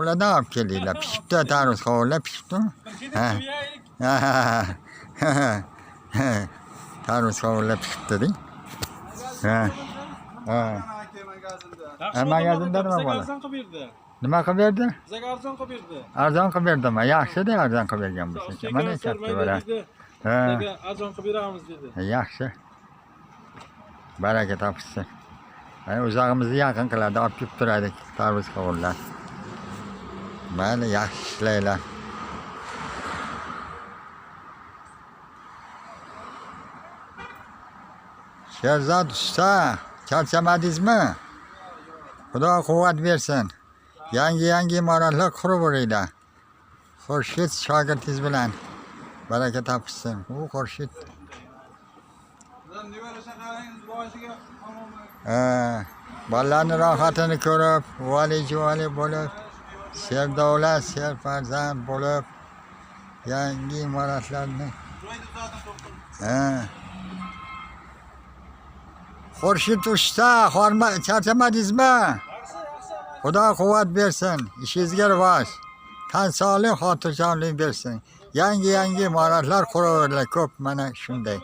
hovlidan olib kelinglar. Pishibdi, tarvuz qovurlar pishibdimi? Tarvuz qovurlar pishibdi deng. Magazinda nima bo'ldi? Arzon qilib berdi. Nima qilib berdi? Bizga arzon qilib berdi. Arzon qilib berdimi? Yaxshi-da, arzon qilib bergan bo'lsa. Mana katta bo'lar. Bizga arzon qilib beramiz dedi. Yaxshi. Baraka topsin. O'zag'imizni yaqin qiladi, olib kelib turadi tarvuz qovurlar. Mayli, yaxshi ishlaylar. Sherzod usta, charchamadingizmi? Xudo quvvat bersin. Yangi imoratlar quraveringlar. Xurshid shogirdingiz bilan baraka topsin. U Xurshid. Bolalarning rohatini ko'rib, vali bo'lib, serdovlat, serfarzand bo'lib, yangi imoratlarni. Xurshid usta, charchamadingizmi? Xudo quvvat bersin, ishingizga rivoj, tan sog'lik, xotirjamlik bersin. Yangi imoratlar quraveringlar, ko'p mana shunday.